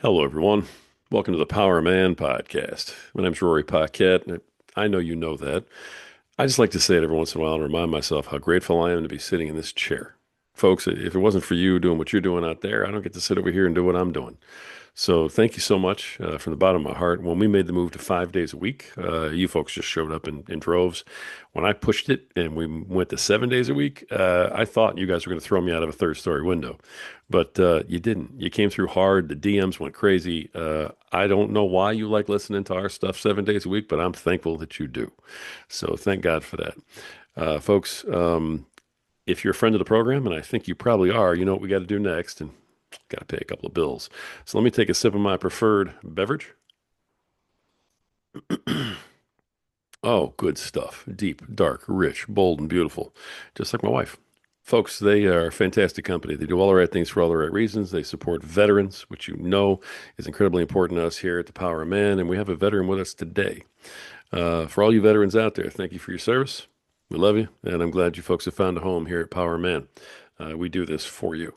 Hello, everyone. Welcome to the Power Man podcast. My name's Rory Paquette, and I know you know that. I just like to say it every once in a while and remind myself how grateful I am to be sitting in this chair. Folks, if it wasn't for you doing what you're doing out there, I don't get to sit over here and do what I'm doing. So thank you so much from the bottom of my heart. When we made the move to 5 days a week, you folks just showed up in droves. When I pushed it and we went to 7 days a week, I thought you guys were going to throw me out of a third story window, but you didn't. You came through hard. The DMs went crazy. I don't know why you like listening to our stuff 7 days a week, but I'm thankful that you do. So thank God for that. Folks, if you're a friend of the program, and I think you probably are, you know what we got to do next, and got to pay a couple of bills. So let me take a sip of my preferred beverage. Oh, good stuff. Deep, dark, rich, bold, and beautiful. Just like my wife. Folks, they are a fantastic company. They do all the right things for all the right reasons. They support veterans, which you know is incredibly important to us here at the Power of Man. And we have a veteran with us today. For all you veterans out there, thank you for your service. We love you. And I'm glad you folks have found a home here at Power of Man. We do this for you.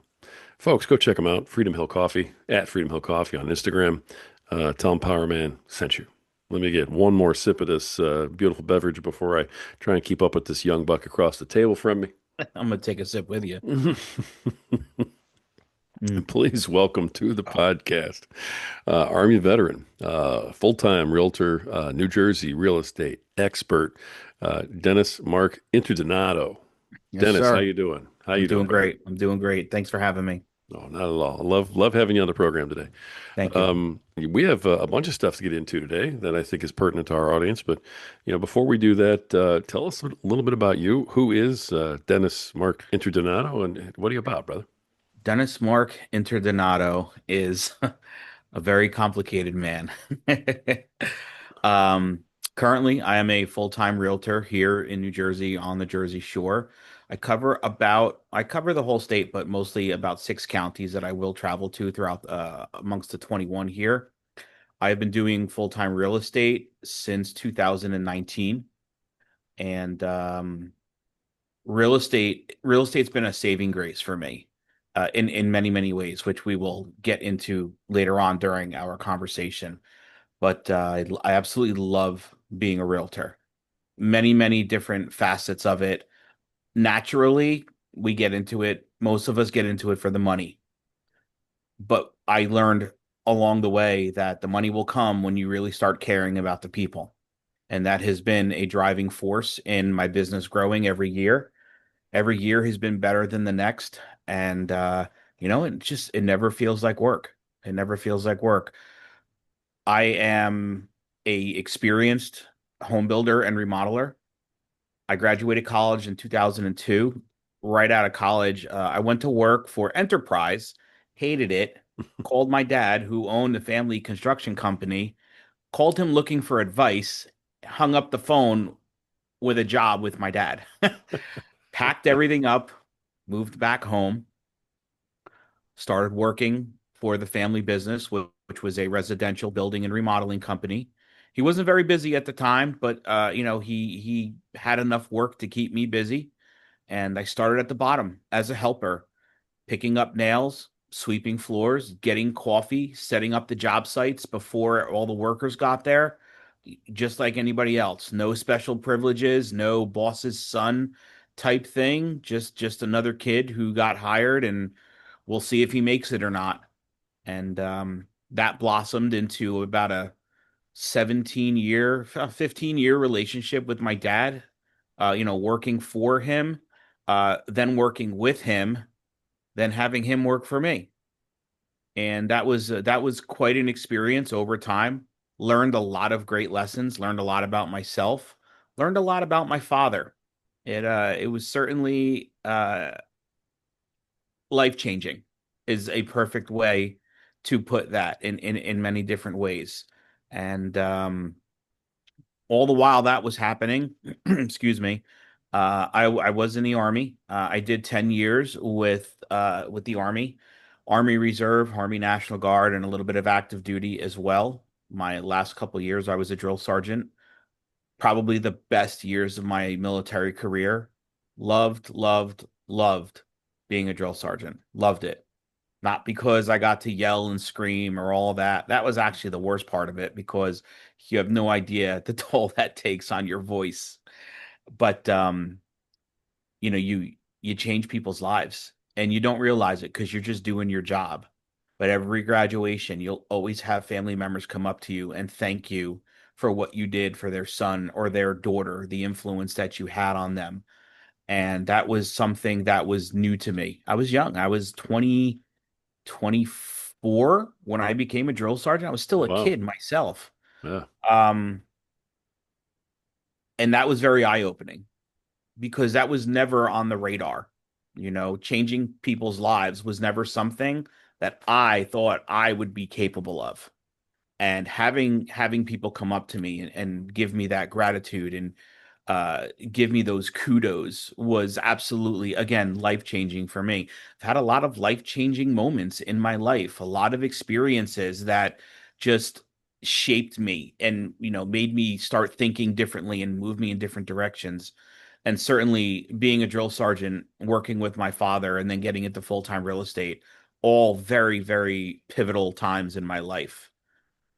Folks, go check them out. Freedom Hill Coffee, at Freedom Hill Coffee on Instagram. Tell them Power Man sent you. Let me get one more sip of this beautiful beverage before I try and keep up with this young buck across the table from me. I'm gonna take a sip with you. Mm. Please welcome to the podcast, Army veteran, full-time realtor, New Jersey real estate expert, Dennis Mark Interdonato. Yes, Dennis, how sir. you doing? How I'm you doing, doing brother? great. I'm doing great. Thanks for having me. Oh, not at all. I love having you on the program today. Thank you. We have a bunch of stuff to get into today that I think is pertinent to our audience. But before we do that, tell us a little bit about you. Who is Dennis Mark Interdonato, and what are you about, brother? Dennis Mark Interdonato is a very complicated man. Um, Currently, I am a full-time realtor here in New Jersey on the Jersey Shore. I cover the whole state, but mostly about six counties that I will travel to throughout amongst the 21 here. I've been doing full-time real estate since 2019, and real estate's been a saving grace for me in many ways, which we will get into later on during our conversation. But I absolutely love being a realtor. Many different facets of it. Naturally, we get into it. Most of us get into it for the money, but I learned along the way that the money will come when you really start caring about the people. And that has been a driving force in my business growing every year. Every year has been better than the next. And it never feels like work. It never feels like work. I am a experienced home builder and remodeler. I graduated college in 2002. Right out of college, I went to work for Enterprise, hated it, called my dad, who owned a family construction company, called him looking for advice, hung up the phone with a job with my dad, packed everything up, moved back home, started working for the family business, which was a residential building and remodeling company. He wasn't very busy at the time, but he had enough work to keep me busy. And I started at the bottom as a helper, picking up nails, sweeping floors, getting coffee, setting up the job sites before all the workers got there, just like anybody else. No special privileges, no boss's son type thing. Just another kid who got hired, and we'll see if he makes it or not. And that blossomed into about a 15-year relationship with my dad. Working for him, then working with him, then having him work for me. And that was quite an experience over time. Learned a lot of great lessons, learned a lot about myself, learned a lot about my father. It was certainly life-changing is a perfect way to put that in many different ways. And all the while that was happening, excuse me, I was in the Army. I did 10 years with the Army, Army Reserve, Army National Guard, and a little bit of active duty as well. My last couple of years, I was a drill sergeant. Probably the best years of my military career. Loved being a drill sergeant. Loved it. Not because I got to yell and scream or all that. That was actually the worst part of it because you have no idea the toll that takes on your voice. But you know, you change people's lives and you don't realize it because you're just doing your job. But every graduation, you'll always have family members come up to you and thank you for what you did for their son or their daughter, the influence that you had on them. And that was something that was new to me. I was young. I was 24 when I became a drill sergeant. I was still Oh, a wow. kid myself. Yeah. Um, and that was very eye-opening because that was never on the radar. You know, changing people's lives was never something that I thought I would be capable of. And having people come up to me and give me that gratitude and give me those kudos was absolutely, again, life-changing for me. I've had a lot of life-changing moments in my life, a lot of experiences that just shaped me and, you know, made me start thinking differently and move me in different directions. And certainly being a drill sergeant, working with my father, and then getting into full-time real estate, all very, very pivotal times in my life.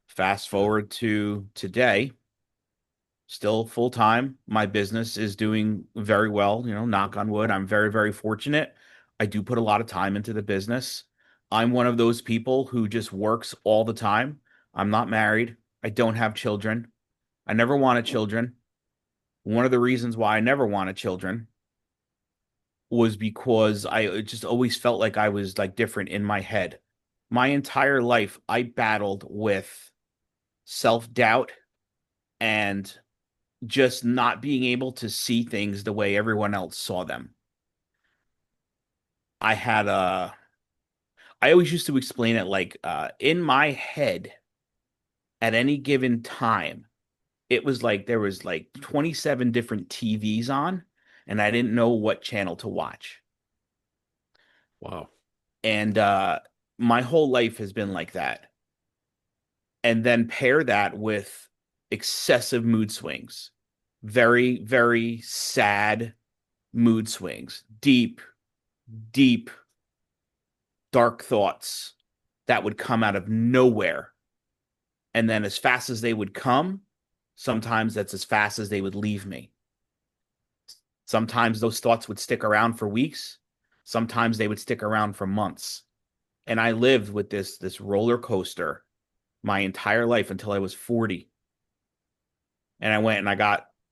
Fast Yeah. forward to today, still full time. My business is doing very well, you know, knock on wood. I'm very, very fortunate. I do put a lot of time into the business. I'm one of those people who just works all the time. I'm not married. I don't have children. I never wanted children. One of the reasons why I never wanted children was because I just always felt like I was like different in my head. My entire life, I battled with self-doubt and just not being able to see things the way everyone else saw them. I had a, I always used to explain it like in my head at any given time, it was like there was like 27 different TVs on, and I didn't know what channel to watch. Wow. And my whole life has been like that. And then pair that with excessive mood swings, very, very sad mood swings, deep, deep dark thoughts that would come out of nowhere. And then as fast as they would come, sometimes that's as fast as they would leave me. Sometimes those thoughts would stick around for weeks. Sometimes they would stick around for months. And I lived with this roller coaster my entire life until I was 40. And I went and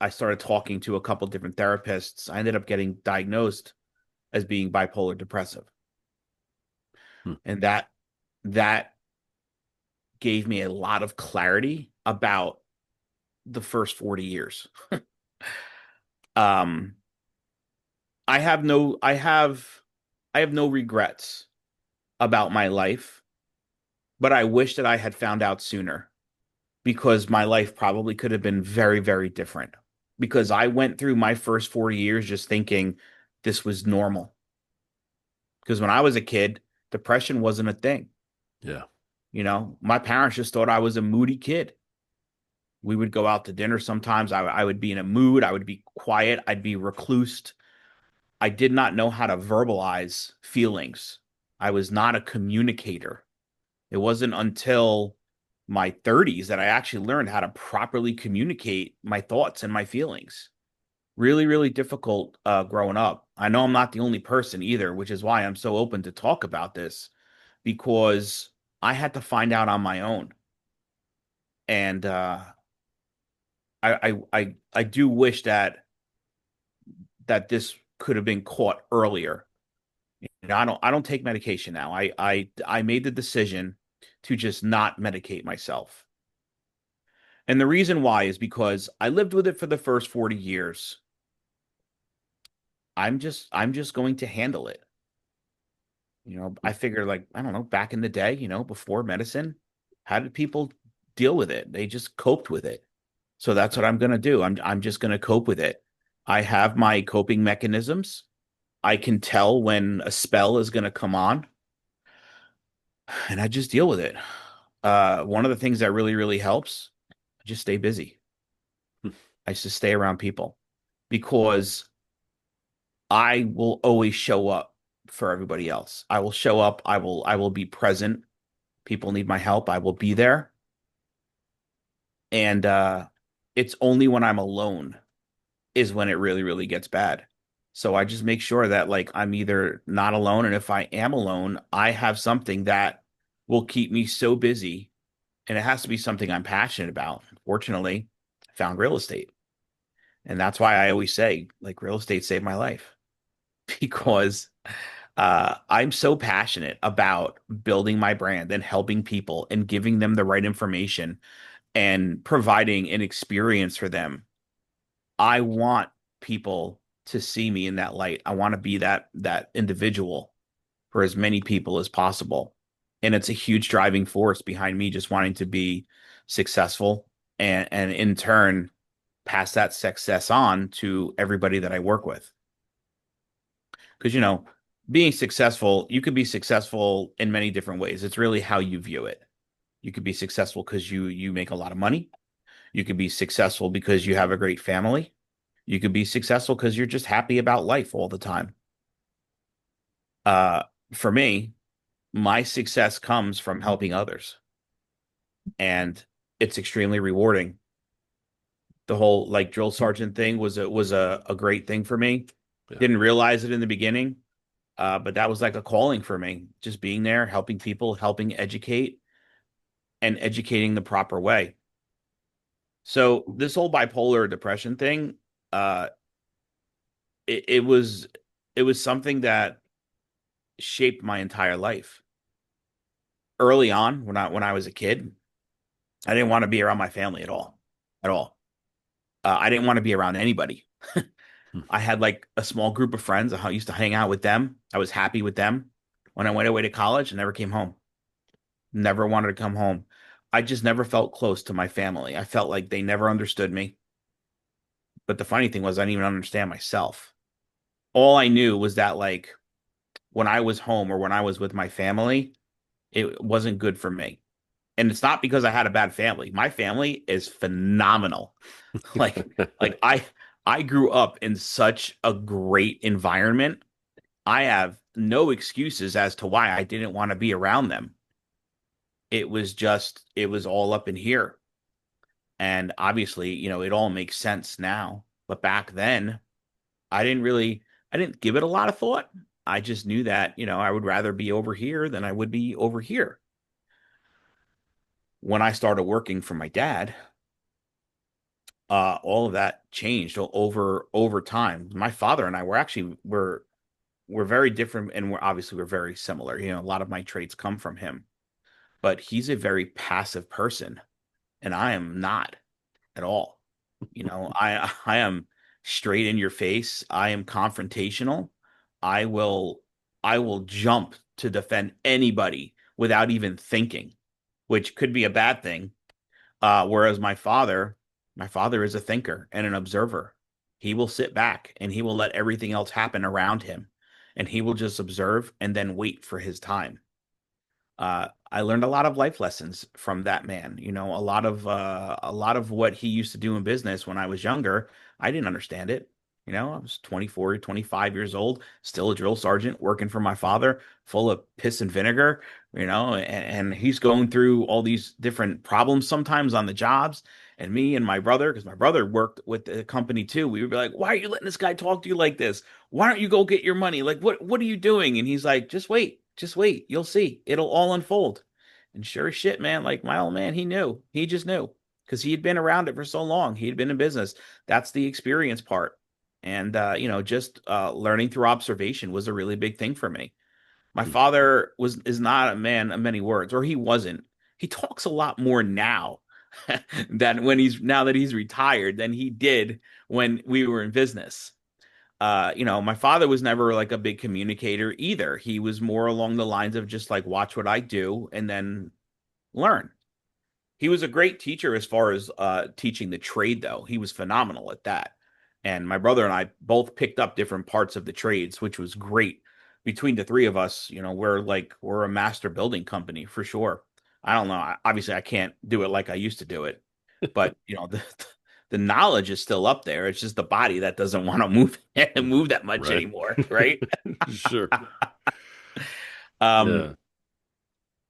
I started talking to a couple different therapists. I ended up getting diagnosed as being bipolar depressive. Hmm. And that gave me a lot of clarity about the first 40 years. Um, I have no, I have no regrets about my life, but I wish that I had found out sooner because my life probably could have been very, very different. Because I went through my first 40 years just thinking this was normal. Because when I was a kid, depression wasn't a thing. Yeah. You know, my parents just thought I was a moody kid. We would go out to dinner sometimes. I would be in a mood. I would be quiet. I'd be reclused. I did not know how to verbalize feelings. I was not a communicator. It wasn't until my 30s that I actually learned how to properly communicate my thoughts and my feelings. Really, really difficult growing up. I know I'm not the only person either, which is why I'm so open to talk about this because I had to find out on my own. And I do wish that this could have been caught earlier. You know, I don't take medication now. I made the decision to just not medicate myself. And the reason why is because I lived with it for the first 40 years. I'm just going to handle it. You know, Hmm. I figure like, I don't know, back in the day, you know, before medicine, how did people deal with it? They just coped with it. So that's Yeah. what I'm going to do. I'm just going to cope with it. I have my coping mechanisms. I can tell when a spell is going to come on and I just deal with it. One of the things that really, really helps, I just stay busy. Hmm. I just stay around people because I will always show up for everybody else. I will show up. I will be present. People need my help. I will be there. And it's only when I'm alone is when it really, really gets bad. So I just make sure that like I'm either not alone, and if I am alone, I have something that will keep me so busy, and it has to be something I'm passionate about. Fortunately, I found real estate. And that's why I always say, like, real estate saved my life Wow. because I'm so passionate about building my brand and helping people and giving them the right information and providing an experience for them. I want people to see me in that light. I want to be that individual for as many people as possible. And it's a huge driving force behind me just wanting to be successful and in turn pass that success on to everybody that I work with. Because being successful, you could be successful in many different ways. It's really how you view it. You could be successful because you make a lot of money. You could be successful because you have a great family. You could be successful because you're just happy about life all the time. Uh, for me, my success comes from helping others, and it's extremely rewarding. The whole like drill sergeant thing was a great thing for me. Yeah. Didn't realize it in the beginning, but that was like a calling for me. Just being there, helping people, helping educate, and educating the proper way. So this whole bipolar depression thing, uh, it was something that shaped my entire life. Early on, when I was a kid, I didn't want to be around my family at all, at all. I didn't want to be around anybody. Hmm. I had like a small group of friends. I used to hang out with them. I was happy with them. When I went away to college, I never came home. Never wanted to come home. I just never felt close to my family. I felt like they never understood me. But the funny thing was, I didn't even understand myself. All I knew was that, like, when I was home or when I was with my family, it wasn't good for me. And it's not because I had a bad family. My family is phenomenal. Like, like I grew up in such a great environment. I have no excuses as to why I didn't want to be around them. It was all up in here. And obviously, it all makes sense now. But back then, I didn't give it a lot of thought. I just knew that, I would rather be over here than I would be over here. When I started working for my dad, all of that changed over time. My father and I were actually we're very different, and we're very similar. A lot of my traits come from him, but he's a very passive person, and I am not at all. I am straight in your face. I am confrontational. I will I will jump to defend anybody without even thinking, which could be a bad thing. Whereas my father is a thinker and an observer. He will sit back and he will let everything else happen around him, and he will just observe and then wait for his time. I learned a lot of life lessons from that man. A lot of what he used to do in business when I was younger, I didn't understand it. I was 24, 25 years old, still a drill sergeant working for my father, full of piss and vinegar, and he's going through all these different problems sometimes on the jobs. And me and my brother, because my brother worked with the company too, we would be like, "Why are you letting this guy talk to you like this? Why don't you go get your money? Like, what are you doing?" And he's like, just wait, you'll see. It'll all unfold. And sure as shit, man, like my old man, he knew. He just knew because he had been around it for so long. He had been in business. That's the experience part. And just learning through observation was a really big thing for me. My Hmm. father is not a man of many words, or he wasn't. He talks a lot more now than now that he's retired than he did when we were in business. My father was never like a big communicator either. He was more along the lines of just like watch what I do and then learn. He was a great teacher as far as teaching the trade, though. He was phenomenal at that. And my brother and I both picked up different parts of the trades, which was great. Between the three of us, we're a master building company for sure. I don't know. Obviously, I can't do it like I used to do it, but the knowledge is still up there. It's just the body that doesn't want to move move that much Right. anymore, right? Sure. Um, Yeah.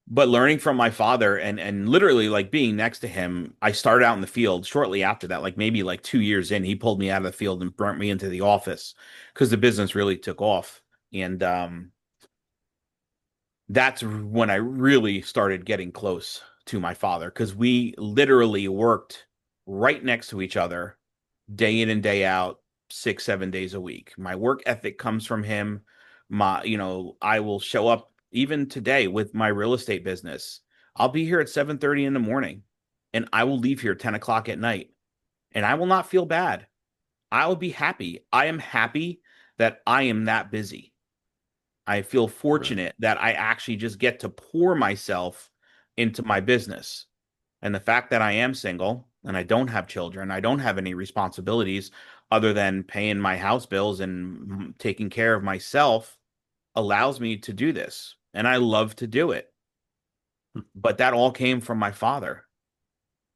but learning from my father and literally like being next to him, I started out in the field shortly after that, like maybe like 2 years in, he pulled me out of the field and brought me into the office because the business really took off. And that's when I really started getting close to my father because we literally worked right next to each other day in and day out, 6, 7 days a week. My work ethic comes from him. I will show up even today with my real estate business. I'll be here at 7:30 in the morning and I will leave here 10 o'clock at night and I will not feel bad. I will be happy. I am happy that I am that busy. I feel Right. fortunate that I actually just get to pour myself into my business. And the fact that I am single and I don't have children, I don't have any responsibilities other than paying my house bills and taking care of myself allows me to do this. And I love to do it. But that all came from my father.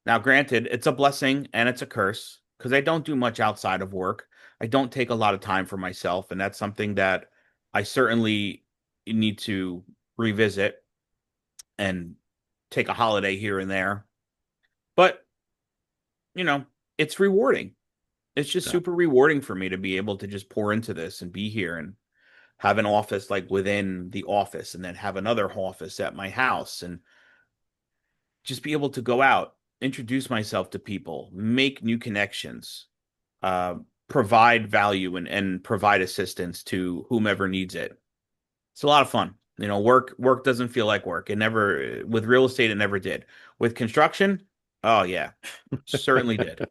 Now, granted, it's a blessing and it's a curse because I don't do much outside of work. I don't take a lot of time for myself. And that's something that I certainly need to revisit and take a holiday here and there. But, you know, it's rewarding. It's just Yeah. super rewarding for me to be able to just pour into this and be here and have an office like within the office and then have another office at my house and just be able to go out, introduce myself to people, make new connections, uh, provide value and provide assistance to whomever needs it. It's a lot of fun. Work doesn't feel like work. It never with real estate, it never did. With construction, oh yeah, certainly did.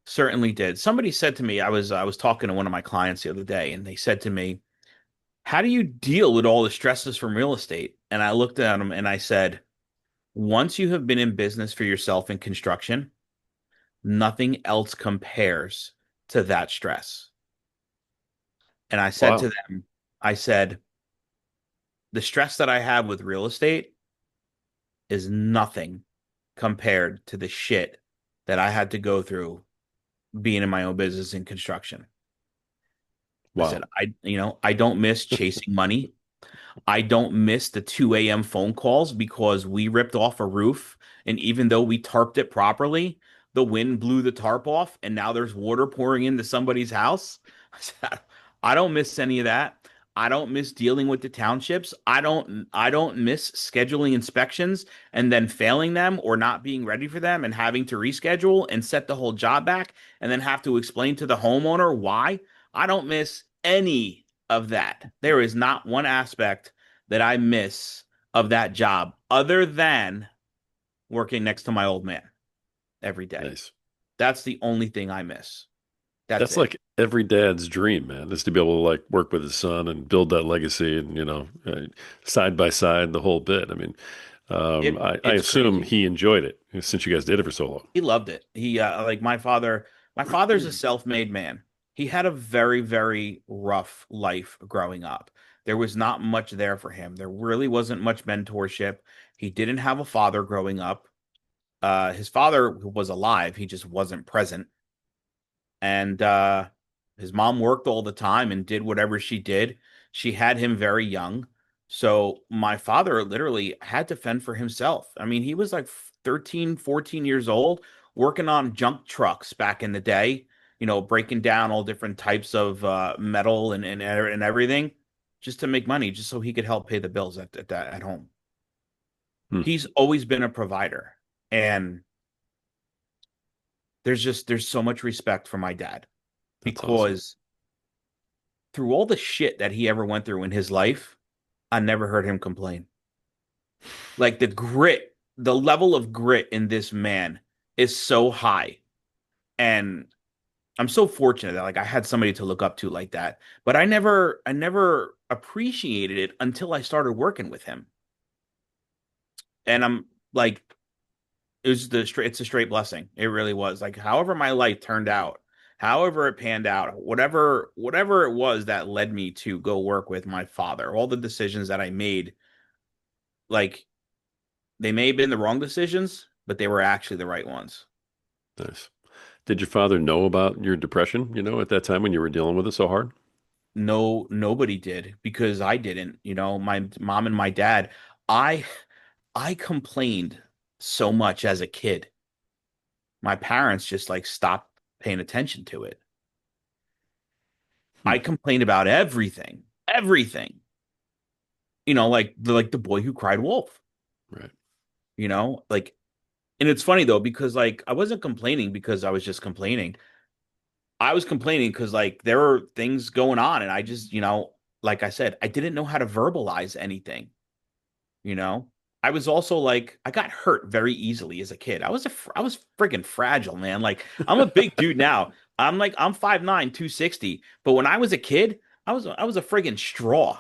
Certainly did. Somebody said to me, I was talking to one of my clients the other day, and they said to me, "How do you deal with all the stresses from real estate?" And I looked at them and I said, "Once you have been in business for yourself in construction, nothing else compares to that stress." And I said to Wow. them, I said, "The stress that I have with real estate is nothing compared to the shit that I had to go through being in my own business in construction." I said, Wow. I don't miss chasing money. I don't miss the 2 a.m. phone calls because we ripped off a roof. And even though we tarped it properly, the wind blew the tarp off and now there's water pouring into somebody's house. I said, I don't miss any of that. I don't miss dealing with the townships. I don't miss scheduling inspections and then failing them or not being ready for them and having to reschedule and set the whole job back and then have to explain to the homeowner why. I don't miss any of that. There is not one aspect that I miss of that job other than working next to my old man every day. Nice. That's the only thing I miss. That's That's it. like every dad's dream, man, is to be able to like work with his son and build that legacy and, side by side, the whole bit. I mean, I It's assume crazy. he enjoyed it since you guys did it for so long. He loved it. He like my father's a self-made man. He had a very, very rough life growing up. There was not much there for him. There really wasn't much mentorship. He didn't have a father growing up. His father was alive, he just wasn't present. And his mom worked all the time and did whatever she did. She had him very young. So my father literally had to fend for himself. I mean, he was like 13, 14 years old, working on junk trucks back in the day, breaking down all different types of metal and everything just to make money, just so he could help pay the bills at home. Hmm, He's always been a provider. And there's so much respect for my dad that's awesome. because through all the shit that he ever went through in his life, I never heard him complain. Like the level of grit in this man is so high. And I'm so fortunate that like I had somebody to look up to like that. But I never appreciated it until I started working with him. And I'm like it's a straight blessing. It really was. Like however my life turned out, however it panned out, whatever it was that led me to go work with my father, all the decisions that I made, like they may have been the wrong decisions, but they were actually the right ones. Nice. Did your father know about your depression, at that time when you were dealing with it so hard? No, nobody did because I didn't. My mom and my dad, I I complained so much as a kid. My parents just like stopped paying attention to it. Hmm. I complained about everything, everything. Like the boy who cried wolf, Right. like, and it's funny though because like I wasn't complaining because I was just complaining. I was complaining because like there were things going on and I just, like I said, I didn't know how to verbalize anything. you know I was also like I got hurt very easily as a kid. I was friggin' fragile, man. Like I'm a big dude now. I'm 5'9", 260, but when I was a kid, I was a friggin' straw.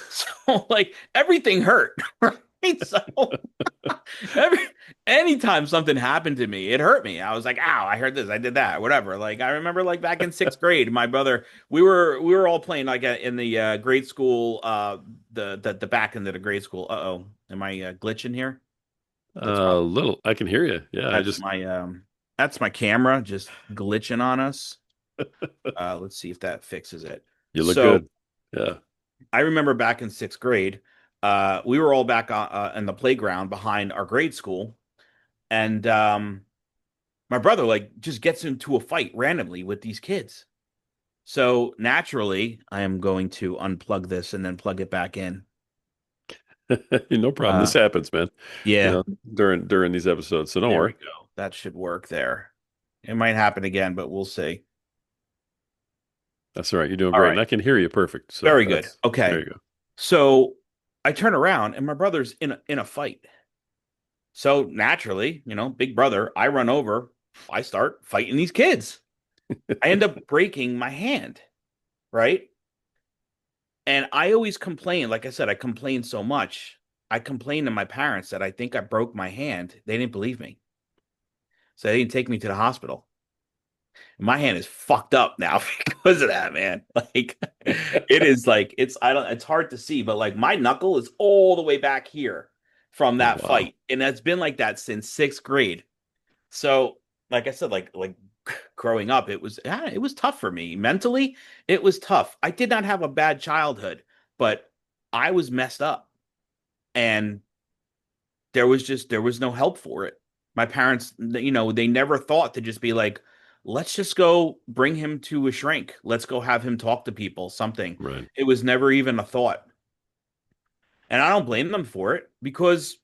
So like everything hurt, right? So every anytime something happened to me, it hurt me. I was like, "Ow, I heard this, I did that, whatever." Like I remember like back in sixth grade, my brother, we were all playing like in the grade school the back end of the grade school. Uh-oh. Am I glitching here? That's probably Little, I can hear you. Yeah, I that's just, my that's my camera just glitching on us. Let's see if that fixes it. you look So good. Yeah. I remember back in sixth grade, we were all back in the playground behind our grade school, and my brother like just gets into a fight randomly with these kids. So naturally, I am going to unplug this and then plug it back in. No problem. This Uh, happens, man. You yeah, know, during these episodes. So don't there we worry. go. That should work there. It might happen again, but we'll see. That's all right. You're doing All great. And right, I can hear you perfect. So very good. there Okay, you go. so I turn around and my brother's in a fight. So naturally, big brother, I run over, I start fighting these kids. I end up breaking my hand, right? And I always complain, like I said, I complain so much. I complained to my parents that I think I broke my hand. They didn't believe me. So they didn't take me to the hospital. My hand is fucked up now because of that, man. Like it is like I don't it's hard to see, but like my knuckle is all the way back here from Oh, that wow. fight. And that's been like that since sixth grade. So, like I said, like growing up, it was tough for me. Mentally, it was tough. I did not have a bad childhood, but I was messed up. And there was no help for it. My parents, they never thought to just be like, let's just go bring him to a shrink. Let's go have him talk to people, something. Right. It was never even a thought. And I don't blame them for it because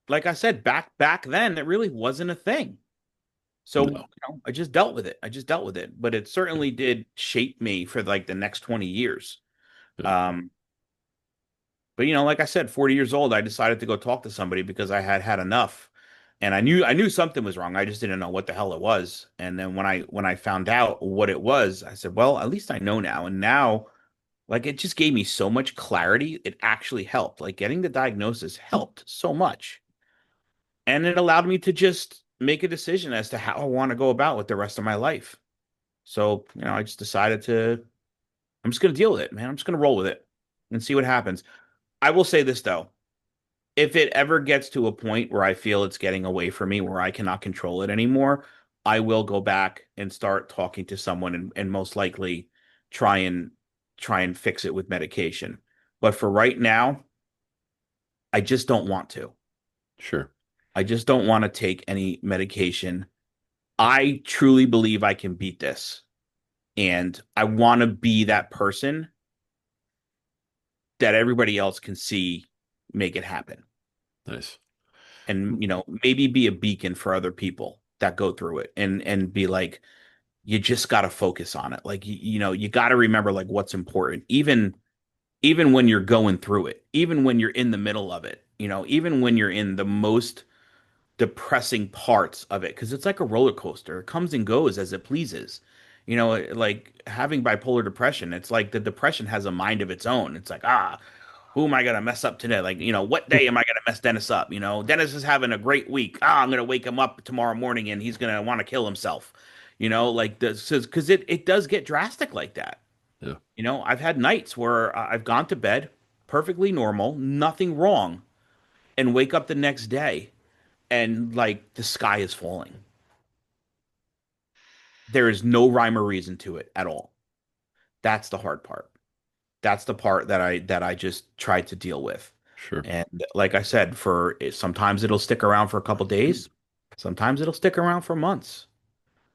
like I said, back then it really wasn't a thing. So, No. I just dealt with it. I just dealt with it, but it certainly did shape me for like the next 20 years. Yeah. Um, but like I said, 40 years old, I decided to go talk to somebody because I had had enough. And I knew something was wrong. I just didn't know what the hell it was. And then when I found out what it was, I said, "Well, at least I know now." And now, like it just gave me so much clarity. It actually helped. Like getting the diagnosis helped so much. And it allowed me to just make a decision as to how I want to go about with the rest of my life. So, I just decided I'm just going to deal with it, man. I'm just going to roll with it and see what happens. I will say this though. If it ever gets to a point where I feel it's getting away from me, where I cannot control it anymore, I will go back and start talking to someone and most likely try and try and fix it with medication. But for right now, I just don't want to. Sure. I just don't want to take any medication. I truly believe I can beat this. And I want to be that person that everybody else can see make it happen. Nice. And, maybe be a beacon for other people that go through it and be like, you just got to focus on it. Like, you got to remember like what's important, even when you're going through it, even when you're in the middle of it, even when you're in the most depressing parts of it, because it's like a roller coaster. It comes and goes as it pleases. Like having bipolar depression, it's like the depression has a mind of its own. It's like, who am I gonna mess up today? Like, what day am I gonna mess Dennis up? Dennis is having a great week. I'm gonna wake him up tomorrow morning and he's gonna want to kill himself. Like this is because it does get drastic like that. Yeah. I've had nights where I've gone to bed perfectly normal, nothing wrong, and wake up the next day and like the sky is falling. There is no rhyme or reason to it at all. That's the hard part. That's the part that I just tried to deal with. Sure. And like I said, sometimes it'll stick around for a couple days, sometimes it'll stick around for months.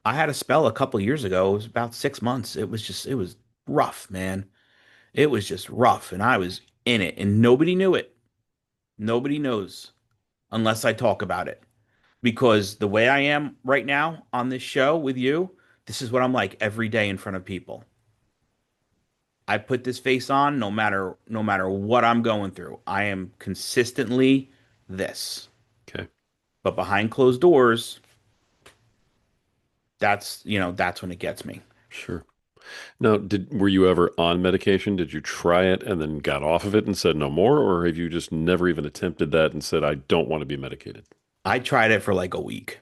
I had a spell a couple years ago. It was about 6 months. It was rough, man. It was just rough, and I was in it, and nobody knew it. Nobody knows unless I talk about it. Because the way I am right now on this show with you, this is what I'm like every day in front of people. I put this face on no matter what I'm going through. I am consistently this. Okay. But behind closed doors, that's when it gets me. Sure. Now, were you ever on medication? Did you try it and then got off of it and said no more, or have you just never even attempted that and said I don't want to be medicated? I tried it for like a week,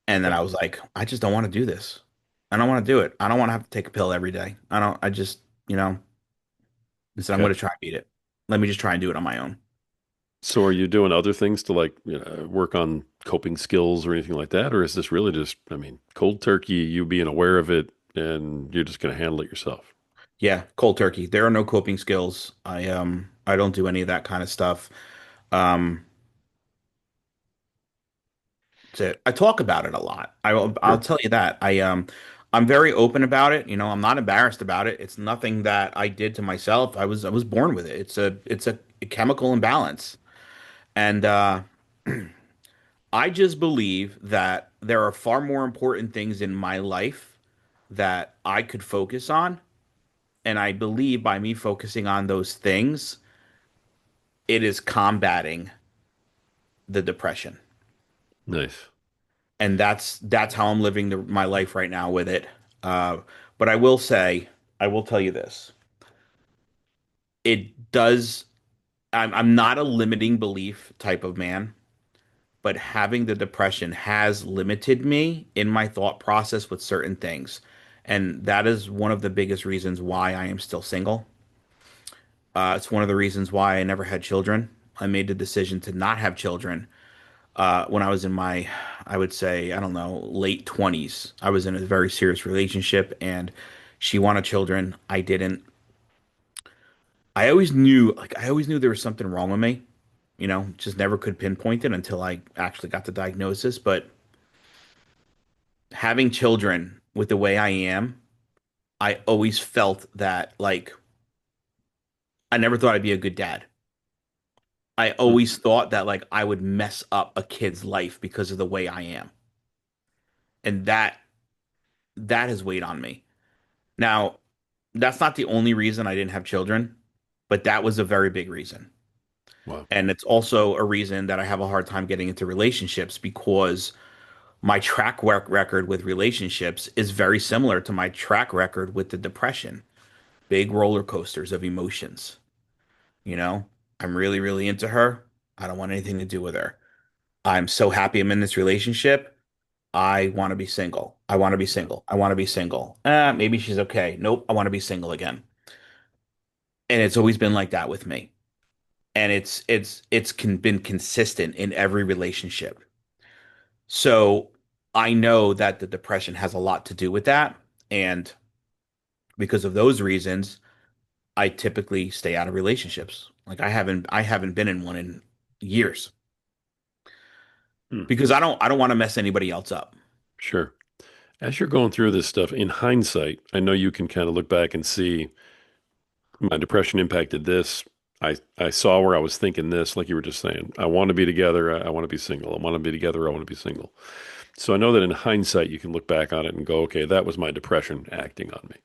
and then Okay. I was like, I just don't want to do this. I don't want to do it. I don't want to have to take a pill every day. I just, I said I'm Okay. going to try and beat it. Let me just try and do it on my own. So are you doing other things to like, work on coping skills or anything like that? Or is this really just, I mean, cold turkey, you being aware of it and you're just going to handle it yourself? Yeah, cold turkey. There are no coping skills. I don't do any of that kind of stuff. Um That's it. I talk about it a lot. I'll Sure. tell you that. I'm very open about it. I'm not embarrassed about it. It's nothing that I did to myself. I was born with it. It's a chemical imbalance. And I just believe that there are far more important things in my life that I could focus on. And I believe by me focusing on those things, it is combating the depression. Nice. And that's how I'm living my life right now with it. Uh, but I will tell you this. It does. I'm not a limiting belief type of man, but having the depression has limited me in my thought process with certain things. And that is one of the biggest reasons why I am still single. It's one of the reasons why I never had children. I made the decision to not have children when I was in my, I would say, I don't know, late 20s. I was in a very serious relationship and she wanted children. I didn't. I always knew there was something wrong with me, just never could pinpoint it until I actually got the diagnosis. But having children with the way I am, I always felt that, like, I never thought I'd be a good dad. I Hmm. always thought that, like, I would mess up a kid's life because of the way I am. And that has weighed on me. Now, that's not the only reason I didn't have children, but that was a very big reason. Wow. And it's also a reason that I have a hard time getting into relationships because my record with relationships is very similar to my track record with the depression. Big roller coasters of emotions. You know, I'm really, really into her. I don't want anything to do with her. I'm so happy I'm in this relationship. I want to be single. I want to be Yeah. single. I want to be single. Maybe she's okay. Nope, I want to be single again. And it's always been like that with me. And been consistent in every relationship. So I know that the depression has a lot to do with that. And because of those reasons, I typically stay out of relationships. Like I haven't been in one in years Hmm. because I don't want to mess anybody else up. Sure. As you're going through this stuff, in hindsight, I know you can kind of look back and see my depression impacted this. I saw where I was thinking this, like you were just saying. I want to be together. I want to be single. I want to be together. I want to be single. So I know that in hindsight, you can look back on it and go, okay, that was my depression acting on me.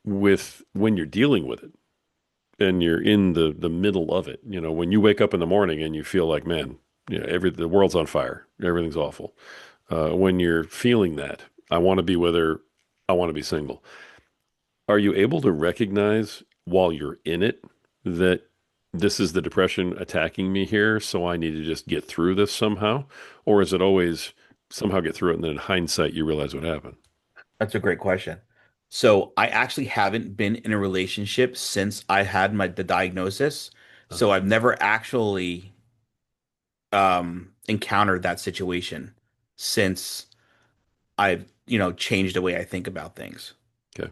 With when you're dealing with it and you're in the middle of it, when you wake up in the morning and you feel like, man, the world's on fire, everything's awful. When you're feeling that, I want to be with her. I want to be single. Are you able to recognize while you're in it that this is the depression attacking me here, so I need to just get through this somehow? Or is it always somehow get through it and then in hindsight you realize what happened? That's a great question. So I actually haven't been in a relationship since I had the diagnosis. Uh, So I've never actually encountered that situation since I've changed the way I think about things. okay.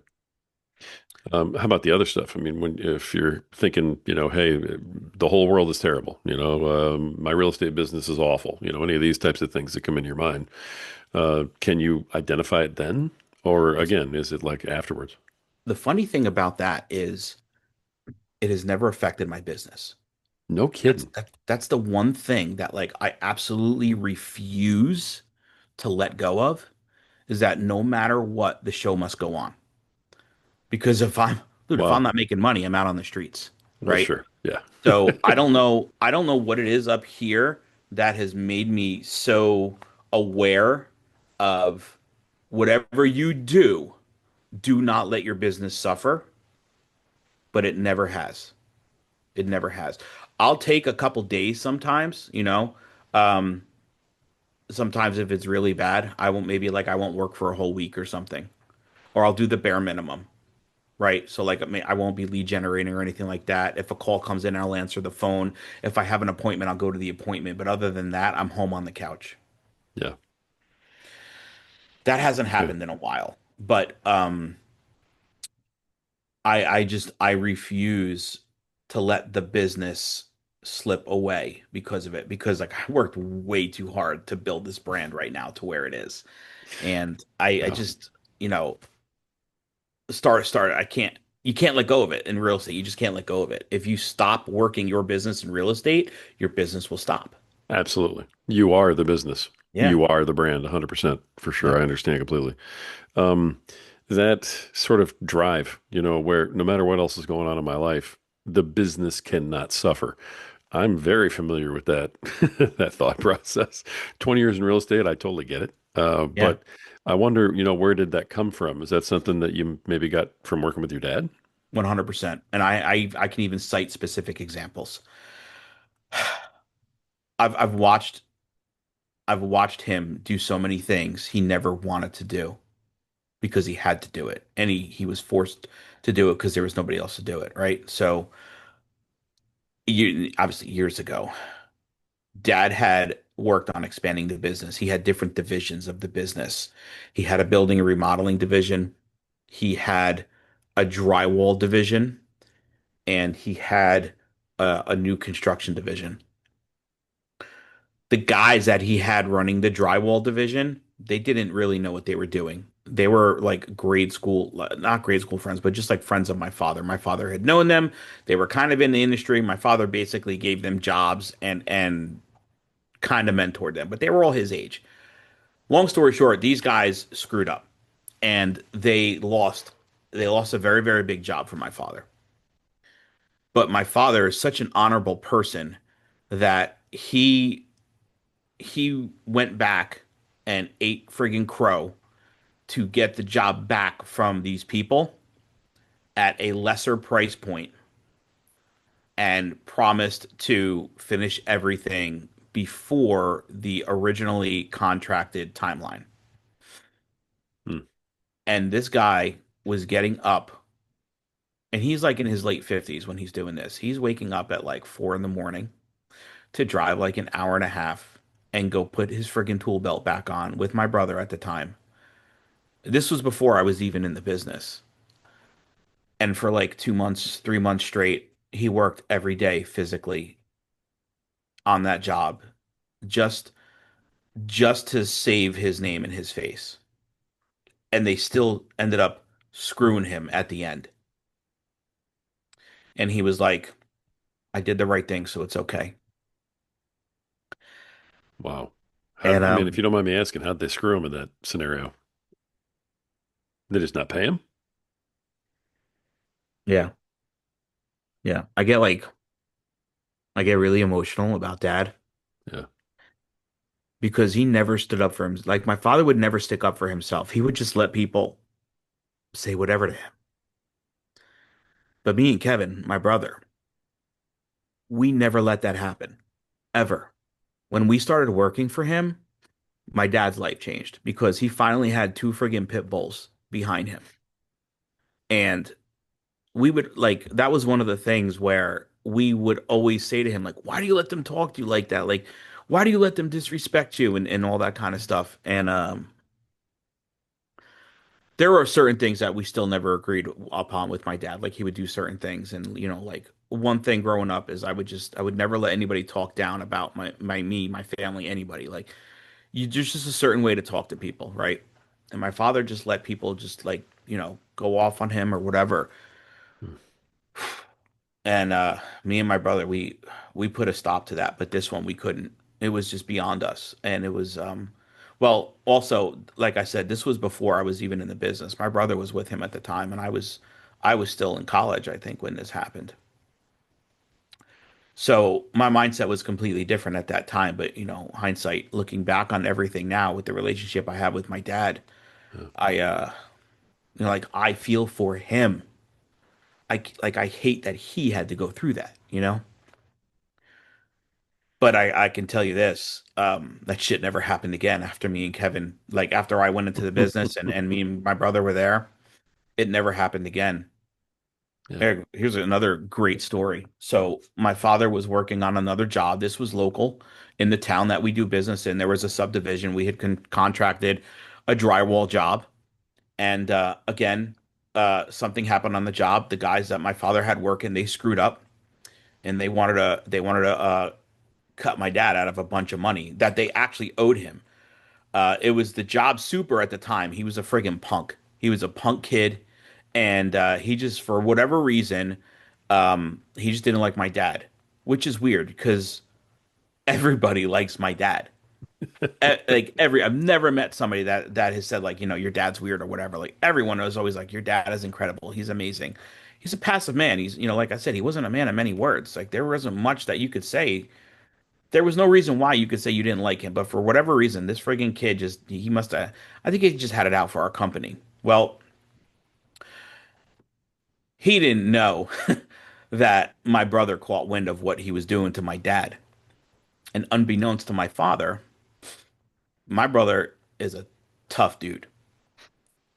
How about the other stuff? I mean, when if you're thinking, hey, the whole world is terrible, my real estate business is awful, any of these types of things that come in your mind, can you identify it then, or The, again, is it like afterwards? the funny thing about that is it has never affected my business. No That's kidding. that's the one thing that like I absolutely refuse to let go of is that no matter what, the show must go on. Because if I'm Wow. not making money, I'm out on the streets, Well, right? sure. Yeah. So I don't know what it is up here that has made me so aware of whatever you do, do not let your business suffer, but it never has. It never has. I'll take a couple days sometimes, you know. Um, Sometimes if it's really bad, I won't work for a whole week or something, or I'll do the bare minimum, right? So like I won't be lead generating or anything like that. If a call comes in, I'll answer the phone. If I have an appointment, I'll go to the appointment. But other than that, I'm home on the couch. Yeah. That hasn't Okay. happened in a while. But I refuse to let the business slip away because of it because like I worked way too hard to build this brand right now to where it is. And I Yeah. just, you know, start I can't you can't let go of it in real estate. You just can't let go of it. If you stop working your business in real estate, your business will stop. Absolutely. You are the business. Yeah. You are the brand, 100% for sure. I Yep. understand completely. Um, that sort of drive, where no matter what else is going on in my life, the business cannot suffer. I'm very familiar with that that thought process. 20 years in real estate, I totally get it. Yeah. But I wonder, where did that come from? Is that something that you maybe got from working with your dad? 100%. And I can even cite specific examples. I've I've watched him do so many things he never wanted to do because he had to do it. And he was forced to do it because there was nobody else to do it, right? So obviously years ago, dad had worked on expanding the business. He had different divisions of the business. He had a building and remodeling division. He had a drywall division, and he had a new construction division. The guys that he had running the drywall division, they didn't really know what they were doing. They were like grade school, not grade school friends, but just like friends of my father. My father had known them. They were kind of in the industry. My father basically gave them jobs and kind of mentored them, but they were all his age. Long story short, these guys screwed up and they lost a very, very big job for my father. But my father is such an honorable person that he went back and ate friggin' crow to get the job back from these people at a lesser price point and promised to finish everything before the originally contracted timeline. Hmm. And this guy was getting up, and he's like in his late 50s when he's doing this. He's waking up at like 4 in the morning to drive like an hour and a half and go put his friggin' tool belt back on with my brother at the time. This was before I was even in the business. And for like 2 months, 3 months straight, he worked every day physically on that job just just to save his name and his face. And they still ended up screwing him at the end. And he was like, I did the right thing, so it's okay. Wow. And I mean, if you don't mind me asking, how'd they screw him in that scenario? They just not pay him? yeah, yeah. I get really emotional about dad Yeah. because he never stood up for him. Like my father would never stick up for himself. He would just let people say whatever to him. But me and Kevin, my brother, we never let that happen ever. When we started working for him, my dad's life changed because he finally had two friggin' pit bulls behind him. And we would like that was one of the things where we would always say to him, like, why do you let them talk to you like that? Like, why do you let them disrespect you and all that kind of stuff? And there are certain things that we still never agreed upon with my dad. Like he would do certain things, and like one thing growing up is I would never let anybody talk down about my family, anybody. Like there's just a certain way to talk to people, right? And my father just let people just like go off on him or whatever. Hmm. And me and my brother, we put a stop to that, but this one we couldn't. It was just beyond us, and it was well, also, like I said, this was before I was even in the business. My brother was with him at the time, and I was still in college, I think, when this happened. So my mindset was completely different at that time. But hindsight, looking back on everything now with the relationship I have with my dad, Yeah. I like I feel for him. I hate that he had to go through that. But I can tell you this, that shit never happened again after me and Kevin, like after I went into the business and me and my brother were there, it never happened again. Yeah. Here's another great story. So my father was working on another job. This was local in the town that we do business in. There was a subdivision. We had contracted a drywall job. And again, something happened on the job. The guys that my father had working, they screwed up and they wanted to cut my dad out of a bunch of money that they actually owed him. It was the job super at the time. He was a friggin' punk. He was a punk kid, and he just, for whatever reason, he just didn't like my dad, which is weird because everybody likes my dad. I've never met somebody that has said like, your dad's weird or whatever. Like everyone was always like, your dad is incredible. He's amazing. He's a passive man. He's, like I said, he wasn't a man of many words. Like there wasn't much that you could say. There was no reason why you could say you didn't like him, but for whatever reason, this friggin' kid just, he must have, I think he just had it out for our company. Well, he didn't know that my brother caught wind of what he was doing to my dad. And unbeknownst to my father, my brother is a tough dude.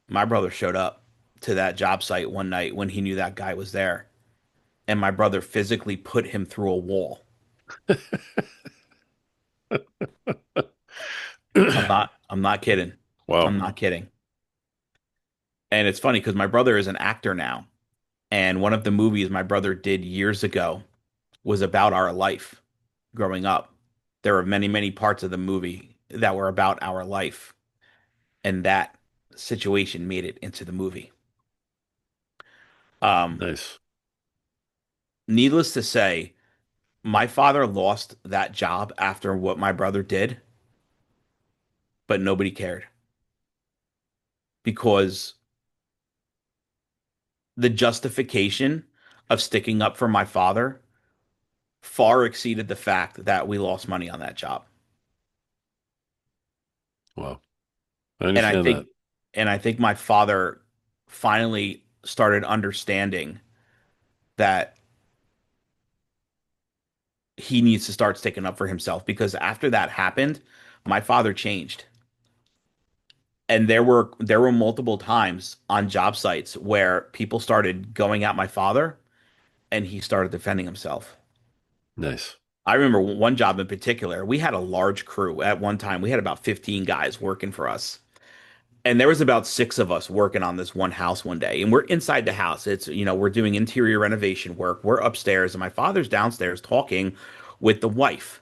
My brother showed up to that job site one night when he knew that guy was there, and my brother physically put him through a wall. I'm not kidding. Wow. I'm not kidding. And it's funny because my brother is an actor now. And one of the movies my brother did years ago was about our life growing up. There were many, many parts of the movie that were about our life, and that situation made it into the movie. Um, Nice. Needless to say, my father lost that job after what my brother did, but nobody cared because the justification of sticking up for my father far exceeded the fact that we lost money on that job. Wow. I And I understand that. think and I think my father finally started understanding that he needs to start sticking up for himself because after that happened, my father changed. And there were multiple times on job sites where people started going at my father and he started defending himself. Nice. I remember one job in particular, we had a large crew at one time. We had about 15 guys working for us. And there was about six of us working on this one house one day, and we're inside the house. We're doing interior renovation work. We're upstairs, and my father's downstairs talking with the wife.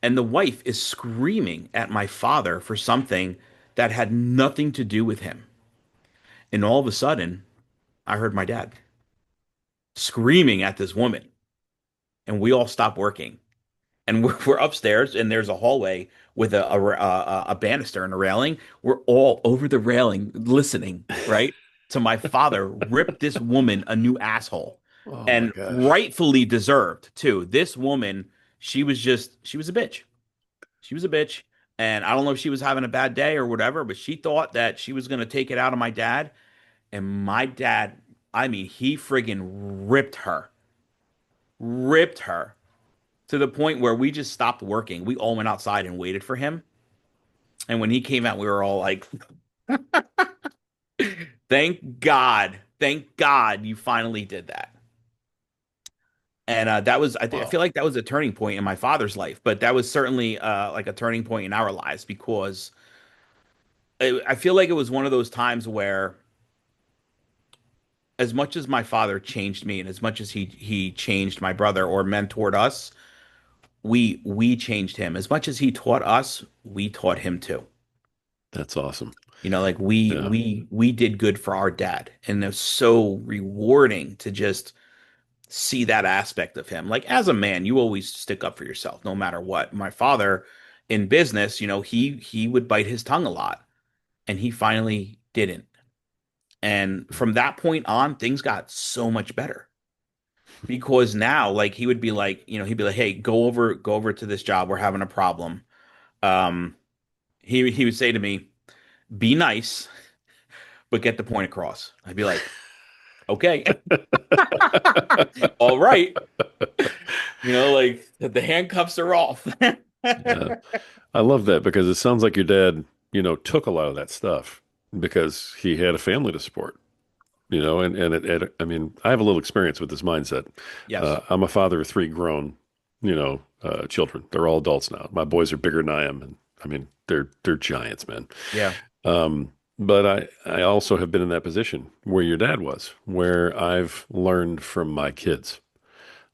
And the wife is screaming at my father for something that had nothing to do with him. And all of a sudden, I heard my dad screaming at this woman, and we all stopped working. And we're upstairs, and there's a hallway with a banister and a railing. We're all over the railing listening, right, to my father rip this woman a new asshole, Oh my and gosh. rightfully deserved too. This woman, she was a bitch. She was a bitch, and I don't know if she was having a bad day or whatever, but she thought that she was gonna take it out on my dad, and my dad, I mean, he friggin' ripped her to the point where we just stopped working. We all went outside and waited for him. And when he came out, we were all like, thank God you finally did that. And I Wow. feel like that was a turning point in my father's life, but that was certainly like a turning point in our lives because I feel like it was one of those times where, as much as my father changed me, and as much as he changed my brother or mentored us, we changed him. As much as he taught us, we taught him too. That's awesome. You know, like we Yeah. we we did good for our dad, and it's so rewarding to just see that aspect of him. Like as a man, you always stick up for yourself, no matter what. My father, in business, he would bite his tongue a lot, and he finally didn't. And from that point on, things got so much better because now, like he would be like, he'd be like, "Hey, go over to this job. We're having a problem." Um, he would say to me, "Be nice, but get the point across." I'd be like, "Okay, all right." Like the handcuffs are off. Yeah. I love that because it sounds like your dad, took a lot of that stuff because he had a family to support, I mean, I have a little experience with this mindset. Yes. I'm a father of three grown, children. They're all adults now. My boys are bigger than I am. And I mean, they're giants, man. Yeah. But I also have been in that position where your dad was, where I've learned from my kids.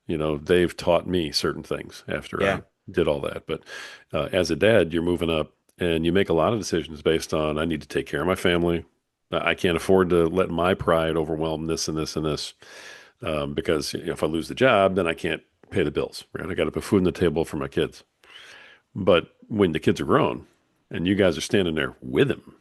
They've taught me certain things after I Yeah. did all that. But as a dad, you're moving up and you make a lot of decisions based on I need to take care of my family. I can't afford to let my pride overwhelm this and this and this because if I lose the job, then I can't pay the bills. Right? I got to put food on the table for my kids. But when the kids are grown and you guys are standing there with them,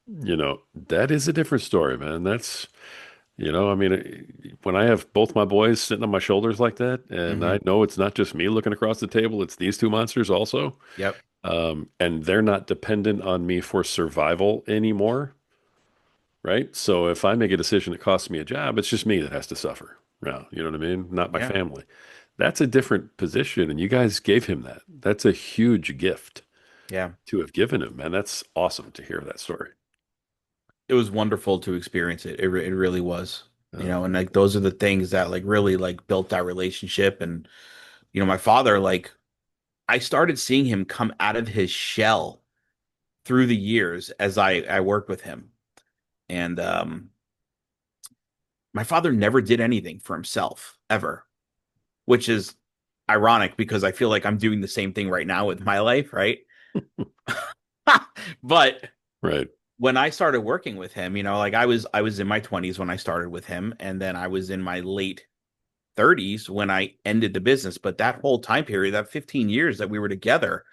that is a different story, man. I mean, when I have both my boys sitting on my shoulders like that, and Hmm. I know it's not just me looking across the table, it's these two monsters also, Yep. and they're not dependent on me for survival anymore, right? So if I make a decision that costs me a job, it's just me that has to suffer. No, you know what I mean? Not my Yeah. family. That's a different position, and you guys gave him that. That's a huge gift Yeah. to have given him, man. That's awesome to hear that story. It was wonderful to experience it. It really was. Uh, And like those are the things that like really like built that relationship. And my father, like I started seeing him come out of his shell through the years as I worked with him. And my father never did anything for himself ever, which is ironic because I feel like I'm doing the same thing right now with my life, right? But right. when I started working with him, like I was in my 20s when I started with him, and then I was in my late 30s when I ended the business. But that whole time period, that 15 years that we were together,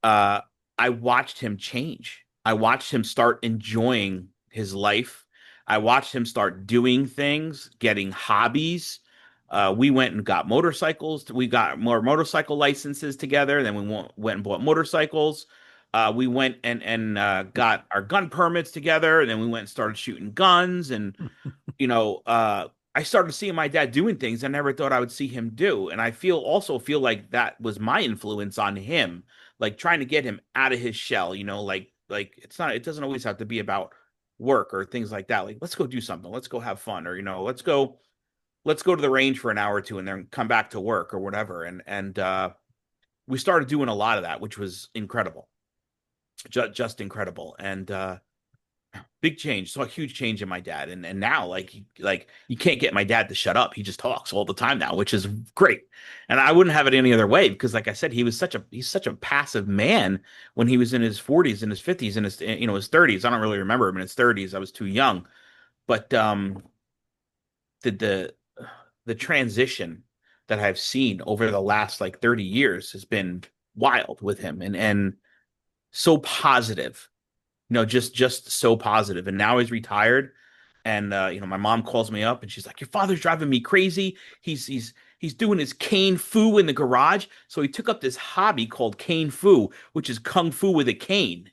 uh, I watched him change. I watched him start enjoying his life. I watched him start doing things, getting hobbies. We went and got motorcycles. We got more motorcycle licenses together. Then went and bought motorcycles. We went and got our gun permits together. And then we went and started shooting guns. And I started seeing my dad doing things I never thought I would see him do. And I also feel like that was my influence on him, like trying to get him out of his shell, like it doesn't always have to be about work or things like that. Like, let's go do something, let's go have fun, or let's go to the range for an hour or two and then come back to work or whatever. And we started doing a lot of that, which was incredible. Just incredible. And big change, so a huge change in my dad. And now like you can't get my dad to shut up. He just talks all the time now, which is great. And I wouldn't have it any other way because like I said, he's such a passive man when he was in his 40s and his 50s and his 30s. I don't really remember him in his 30s. I was too young. But the the transition that I've seen over the last like 30 years has been wild with him, and so positive, just so positive. And now he's retired. And my mom calls me up and she's like, "Your father's driving me crazy. He's doing his cane fu in the garage." So he took up this hobby called cane fu, which is kung fu with a cane.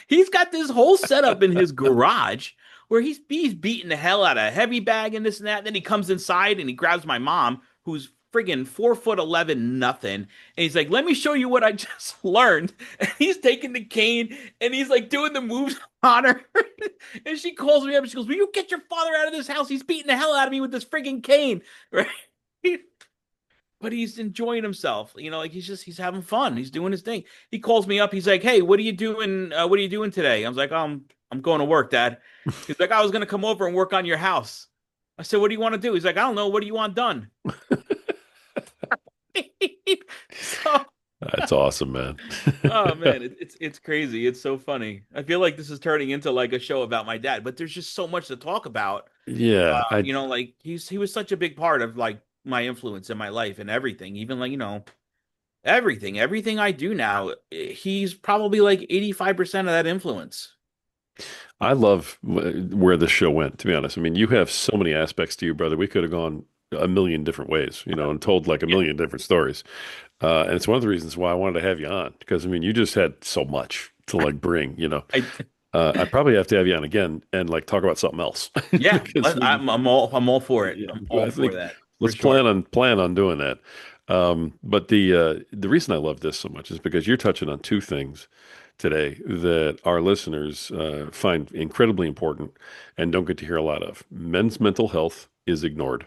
He's got this whole setup in his garage where he's beating the hell out of heavy bag and this and that. And then he comes inside and he grabs my mom, who's friggin' 4'11" nothing, and he's like, "Let me show you what I just learned." And he's taking the cane and he's like doing the moves on her. And she calls me up and she goes, "Will you get your father out of this house? He's beating the hell out of me with this friggin' cane." Right? but he's enjoying himself. Like he's having fun. He's doing his thing. He calls me up. He's like, "Hey, what are you doing? What are you doing today?" I was like, I'm going to work, Dad." He's like, "I was gonna come over and work on your house." I said, "What do you want to do?" He's like, "I don't know. What do you want done?" So, That's awesome, man. oh man, it's crazy. It's so funny. I feel like this is turning into like a show about my dad, but there's just so much to talk about. Yeah, Like he was such a big part of like my influence in my life and everything. Even like, everything I do now, he's probably like 85% of that influence. I love where the show went, to be honest. I mean, you have so many aspects to you, brother. We could have gone a million different ways, and told like a Yeah. million different stories. And it's one of the reasons why I wanted to have you on because I mean, you just had so much to like bring. I I probably have to have you on again and like talk about something else yeah, because I'm all for it. yeah, I'm all I for think that for let's sure. plan on doing that. But the reason I love this so much is because you're touching on two things today that our listeners find incredibly important and don't get to hear a lot of. Men's mental health is ignored,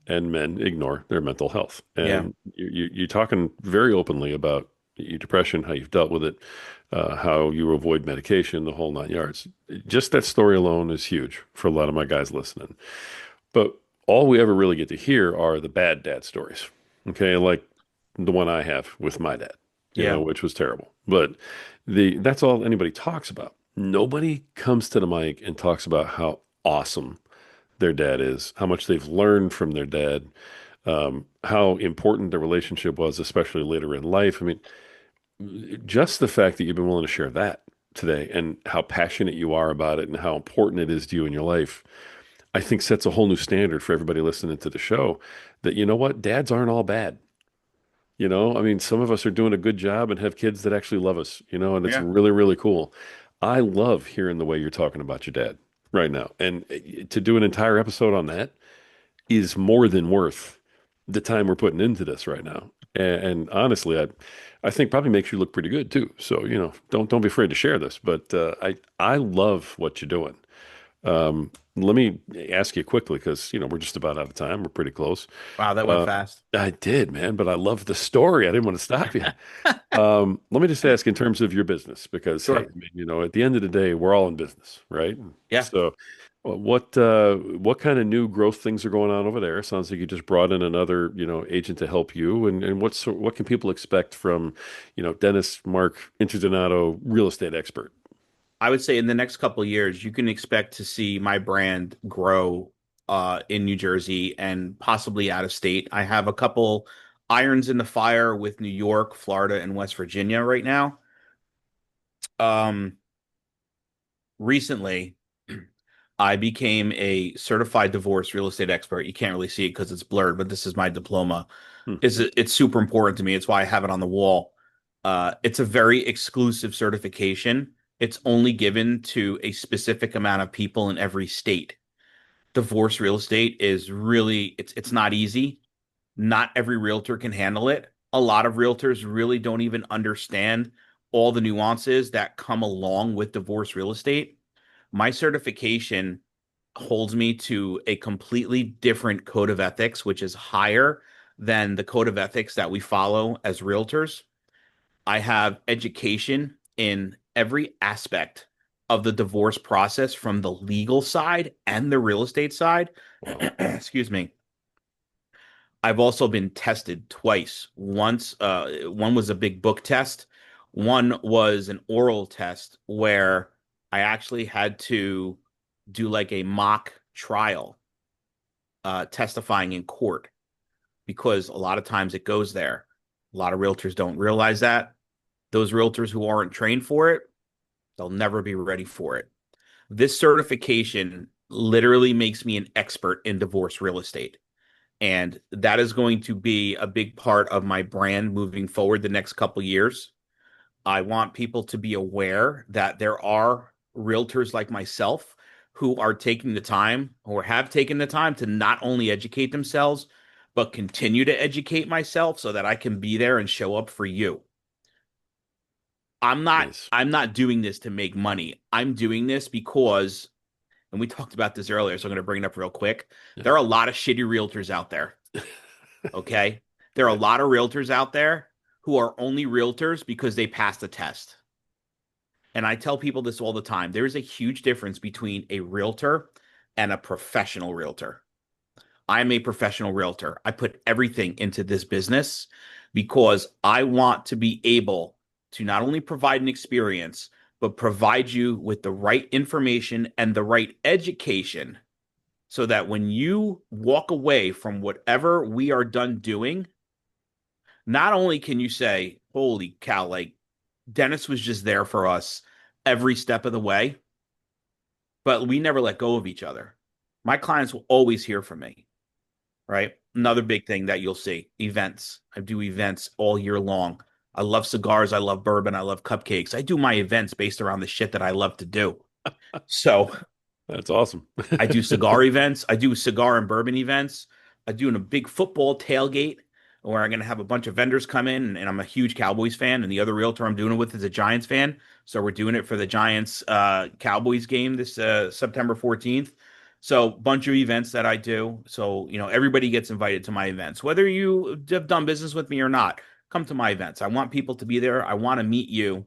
and men ignore their mental health. Yeah. And you're talking very openly about your depression, how you've dealt with it, how you avoid medication, the whole nine yards. Just that story alone is huge for a lot of my guys listening. But all we ever really get to hear are the bad dad stories. Okay, like the one I have with my dad, Yeah. which was terrible. But that's all anybody talks about. Nobody comes to the mic and talks about how awesome their dad is, how much they've learned from their dad, how important the relationship was, especially later in life. I mean, just the fact that you've been willing to share that today and how passionate you are about it and how important it is to you in your life, I think sets a whole new standard for everybody listening to the show that, you know what, dads aren't all bad. I mean, some of us are doing a good job and have kids that actually love us, and it's Yeah. really, really cool. I love hearing the way you're talking about your dad right now. And to do an entire episode on that is more than worth the time we're putting into this right now. And honestly, I think probably makes you look pretty good too. So, don't be afraid to share this, but I love what you're doing. Let me ask you quickly because we're just about out of time. We're pretty close. Wow, that went Uh, fast. I did, man, but I love the story. I didn't want to stop you. Let me just ask in terms of your business, because hey, Sure. I mean, at the end of the day, we're all in business, right? Yeah. So, what kind of new growth things are going on over there? Sounds like you just brought in another, agent to help you. And what can people expect from, Dennis Mark Interdonato, real estate expert? I would say in the next couple of years, you can expect to see my brand grow in New Jersey and possibly out of state. I have a couple irons in the fire with New York, Florida, and West Virginia right now. Um, Recently, I became a certified divorce real estate expert. You can't really see it because it's blurred, but this is my diploma. Hmm, It's super important to me. It's why I have it on the wall. It's a very exclusive certification. It's only given to a specific amount of people in every state. Divorce real estate is really it's not easy. Not every realtor can handle it. A lot of realtors really don't even understand all the nuances that come along with divorce real estate. My certification holds me to a completely different code of ethics, which is higher than the code of ethics that we follow as realtors. I have education in every aspect of the divorce process from the legal side and the real estate side. wow. Excuse me. I've also been tested twice. One was a big book test. One was an oral test where I actually had to do like a mock trial, testifying in court because a lot of times it goes there. A lot of realtors don't realize that. Those realtors who aren't trained for it, they'll never be ready for it. This certification literally makes me an expert in divorce real estate. And that is going to be a big part of my brand moving forward the next couple years. I want people to be aware that there are realtors like myself who are taking the time or have taken the time to not only educate themselves, but continue to educate myself so that I can be there and show up for you. I'm not Nice. I'm not doing this to make money. I'm doing this because, and we talked about this earlier, so I'm going to bring it up real quick. Yeah. There are a lot of shitty realtors out there, okay? There are a Right. lot of realtors out there who are only realtors because they passed a test. And I tell people this all the time. There is a huge difference between a realtor and a professional realtor. I'm a professional realtor. I put everything into this business because I want to be able to not only provide an experience, but provide you with the right information and the right education so that when you walk away from whatever we are done doing, not only can you say, holy cow, like Dennis was just there for us every step of the way, but we never let go of each other. My clients will always hear from me, right? Another Right. big thing that you'll see events. I do events all year long. I love cigars. I love bourbon. I love cupcakes. I do my events based around the shit that I love to do. So That's awesome. I do cigar events. I do cigar and bourbon events. I do a big football tailgate where I'm going to have a bunch of vendors come in, and I'm a huge Cowboys fan, and the other realtor I'm doing it with is a Giants fan. So we're doing it for the Giants Cowboys game this September 14th. So bunch of events that I do. So, everybody gets invited to my events. Whether you have done business with me or not, come to my events. I want people to be there. I want to meet you.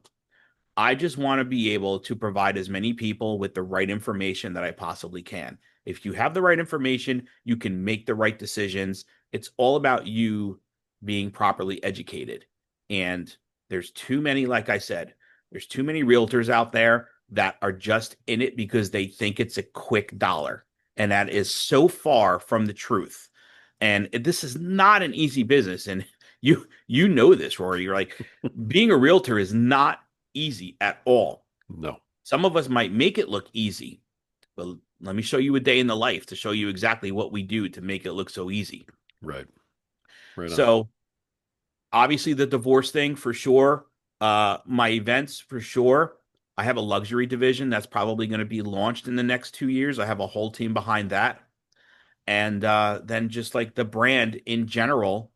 I just want to be able to provide as many people with the right information that I possibly can. If you have the right information, you can make the right decisions. It's all about you being properly educated. And there's too many, like I said, there's too many realtors out there that are just in it because they think it's a quick dollar. And that is so far from the truth. And this is not an easy business. And you know this, Rory. You're like, being a realtor is not easy at all. No. Some of us might make it look easy, but let me show you a day in the life to show you exactly what we do to make it look so easy. Right. Right on. So, obviously, the divorce thing for sure. My events for sure. I have a luxury division that's probably going to be launched in the next 2 years. I have a whole team behind that. And then just like the brand in general,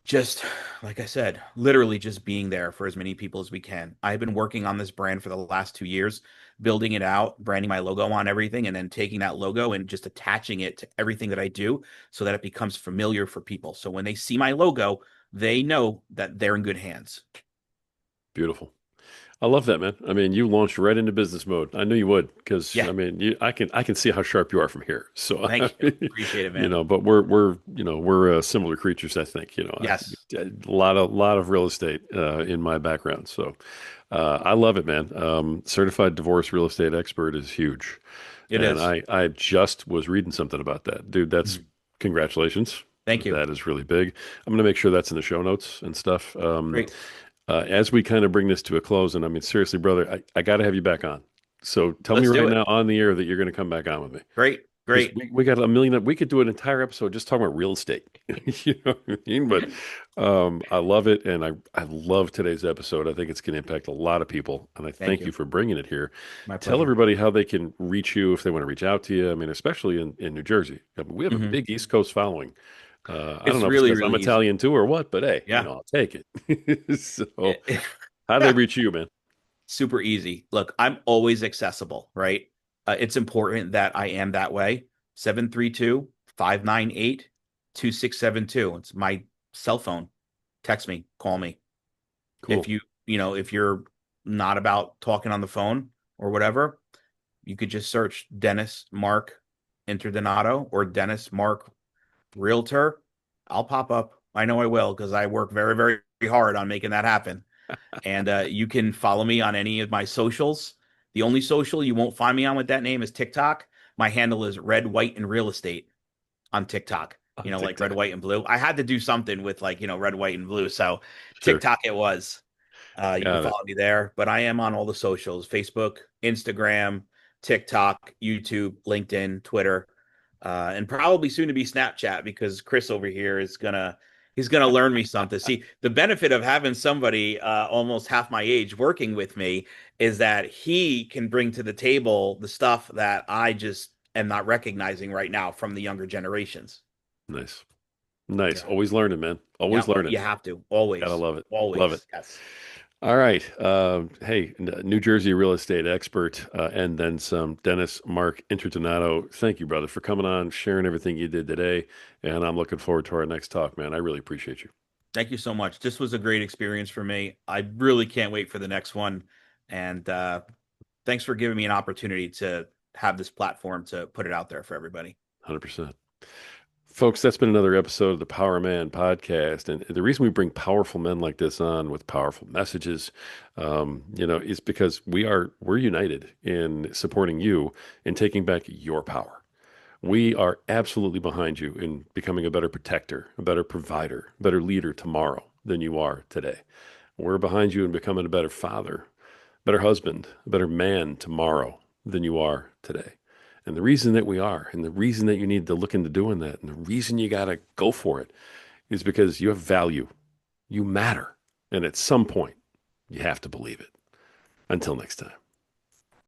just like I said, literally just being there for as many people as we can. I've been working on this brand for the last 2 years, building it out, branding my logo on everything, and then taking that logo and just attaching it to everything that I do so that it becomes familiar for people. So when they see my logo, they know that they're in good hands. Beautiful. I love that, man. I mean, you launched right into business mode. I knew you would because Yeah. I mean, I can see how sharp you are from here. So, Thank you. Appreciate it, man. but we're similar creatures, I think. Yes, A lot of real estate in my background. So, I love it, man. Certified divorce real estate expert is huge, it and is. I just was reading something about that, dude. That's Mhm. congratulations. Thank you. That is really big. I'm gonna make sure that's in the show notes and stuff. Great. As we kind of bring this to a close, and I mean, seriously, brother, I got to have you back on. So tell me Let's do right it. now on the air that you're going to come back on with me Great. because Great. we got a million. We could do an entire episode just talking about real estate. You know what I mean? But I love it, and I love today's episode. I think it's going to impact a lot of people, and I Thank thank you you. for bringing it here. My Tell pleasure. everybody how they can reach you if they want to reach out to you. I mean, especially in New Jersey. I mean, we have a Hmm. big East Coast following. I don't It's know if it's really, because I'm really easy. Italian too or what, but hey, Yeah. I'll take it. So. How do they reach you, man? Super easy. Look, I'm always accessible, right? It's important that I am that way. 732-598-2672. It's my cell phone. Text me, call me. If Cool. if you're not about talking on the phone or whatever, you could just search Dennis Mark Interdonato or Dennis Mark Realtor. I'll pop up. I know I will because I work very, very hard on making that happen. And you can follow me on any of my socials. The only social you won't find me on with that name is TikTok. My handle is red, white, and real estate on TikTok. On Like red, TikTok. white, and blue. I had to do something with like, red, white, and blue. So Sure. TikTok it was. You can Got it. follow me there, but I am on all the socials: Facebook, Instagram, TikTok, YouTube, LinkedIn, Twitter, and probably soon to be Snapchat because Chris over here is gonna he's gonna learn me something. See, the benefit of having somebody almost half my age working with me is that he can bring to the table the stuff that I just am not recognizing right now from the younger generations. Nice. Nice. Yeah. Always learning, man. Yeah. Always learning. You have to Gotta always, love it. Love it. always. Yes. All right. Hey, New Jersey real estate expert, and then some, Dennis Mark Interdonato. Thank you, brother, for coming on, sharing everything you did today. And I'm looking forward to our next talk, man. I really appreciate you. Thank you so much. This was a great experience for me. I really can't wait for the next one. And thanks for giving me an opportunity to have this platform to put it out there for everybody. 100%. Folks, that's been another episode of the Power Man podcast. And the reason we bring powerful men like this on with powerful messages, is because we're united in supporting you in taking back your power. We are absolutely behind you in becoming a better protector, a better provider, a better leader tomorrow than you are today. We're behind you in becoming a better father, better husband, a better man tomorrow than you are today. And the reason that we are, and the reason that you need to look into doing that, and the reason you got to go for it is because you have value. You matter. And at some point, you have to believe it. Until next time.